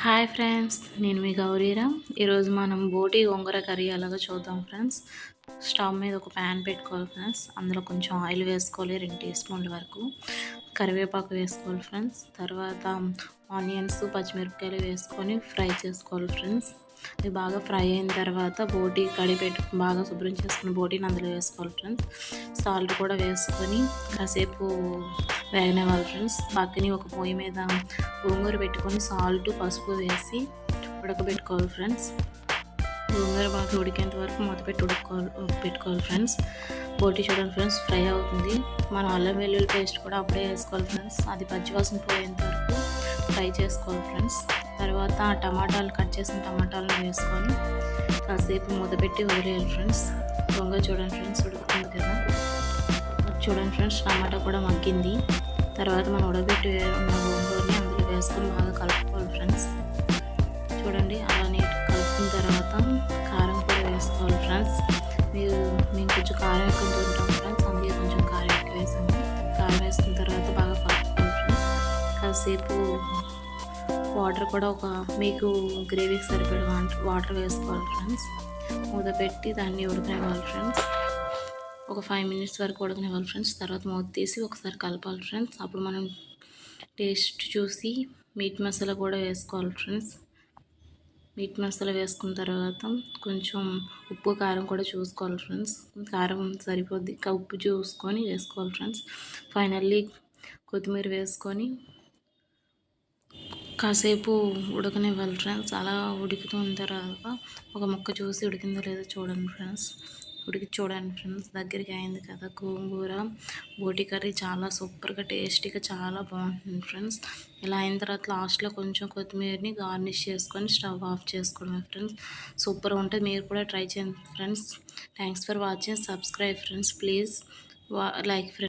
Hi friends, నేను మీ గౌరీరా. ఈరోజు మనం బోటి గోంగూర కర్రీ ఎలాగో చూద్దాం ఫ్రెండ్స్. స్టవ్ మీద ఒక ప్యాన్ పెట్టుకోవాలి ఫ్రెండ్స్. అందులో కొంచెం ఆయిల్ వేసుకోవాలి, 2 టీ స్పూన్ల వరకు. కరివేపాకు వేసుకోవాలి ఫ్రెండ్స్. తర్వాత ఆనియన్స్, పచ్చిమిరపకాయలు వేసుకొని ఫ్రై చేసుకోవాలి ఫ్రెండ్స్. ఇది బాగా ఫ్రై అయిన తర్వాత బోటి కడిపెట్టు బాగా శుభ్రం చేసుకుని బోటీని అందులో వేసుకోవాలి ఫ్రెండ్స్. సాల్ట్ కూడా వేసుకొని కాసేపు వేగనివ్వాలి ఫ్రెండ్స్. పక్కని ఒక పొయ్యి మీద గోంగూర పెట్టుకొని సాల్ట్, పసుపు వేసి ఉడకబెట్టుకోవాలి ఫ్రెండ్స్. గోంగూర బాగా ఉడికేంత వరకు మూత పెట్టి పెట్టుకోవాలి ఫ్రెండ్స్. బోటి చూడండి ఫ్రెండ్స్, ఫ్రై అవుతుంది. మనం అల్లం వెల్లుల్లి పేస్ట్ కూడా అప్పుడే వేసుకోవాలి ఫ్రెండ్స్. అది పచ్చివాసన పోయేంత వరకు ఫ్రై చేసుకోవాలి ఫ్రెండ్స్. తర్వాత టమాటాలు, కట్ చేసిన టమాటాలను వేసుకొని కాసేపు మూత పెట్టి వదిలేయాలి ఫ్రెండ్స్. గోంగూర చూడండి ఫ్రెండ్స్, ఉడుకుతుంది కదా. చూడండి ఫ్రెండ్స్, టమాటా కూడా మగ్గింది. తర్వాత మనం ఉడకబెట్టి ఉన్న గోంగూరని అందులో వేసుకొని బాగా కలుపుకోవాలి ఫ్రెండ్స్. చూడండి, అలా నీట్గా కలుపుకున్న తర్వాత కారం కూడా వేసుకోవాలి ఫ్రెండ్స్. మేము కొంచెం కారం ఎక్కువ తింటాం ఫ్రెండ్స్, అందుకే కొంచెం కారం ఎక్కువ వేసాము. కారం వేసుకున్న తర్వాత బాగా కలుపుకోవాలి ఫ్రెండ్స్. కాసేపు వాటర్ కూడా మీకు గ్రేవీకి సరిపడే వాటర్ వేసుకోవాలి ఫ్రెండ్స్. మూత పెట్టి దాన్ని ఉడకనివ్వాలి ఫ్రెండ్స్. ఒక 5 మినిట్స్ వరకు ఉడకనివ్వాలి ఫ్రెండ్స్. తర్వాత మూత తీసి ఒకసారి కలపాలి ఫ్రెండ్స్. అప్పుడు మనం టేస్ట్ చూసి మీట్ మసాలా కూడా వేసుకోవాలి ఫ్రెండ్స్. మీట్ మసాలా వేసుకున్న తర్వాత కొంచెం ఉప్పు, కారం కూడా చూసుకోవాలి ఫ్రెండ్స్. కారం సరిపోద్ది, ఉప్పు చూసుకొని వేసుకోవాలి ఫ్రెండ్స్. ఫైనల్లీ కొత్తిమీర వేసుకొని కాసేపు ఉడకనివ్వాలి ఫ్రెండ్స్. అలా ఉడుకుతున్న తర్వాత ఒక ముక్క చూసి ఉడికిందో లేదో చూడండి ఫ్రెండ్స్. చూడండి ఫ్రెండ్స్, దగ్గరికి అయింది కదా. గోంగూర బోటి కర్రీ చాలా సూపర్గా, టేస్టీగా చాలా బాగుంటుంది ఫ్రెండ్స్. ఇలా అయిన తర్వాత లాస్ట్లో కొంచెం కొత్తిమీరని గార్నిష్ చేసుకొని స్టవ్ ఆఫ్ చేసుకోవడమే ఫ్రెండ్స్. సూపర్గా ఉంటుంది. మీరు కూడా ట్రై చేయండి friends. Thanks for watching. Subscribe friends, please like friends.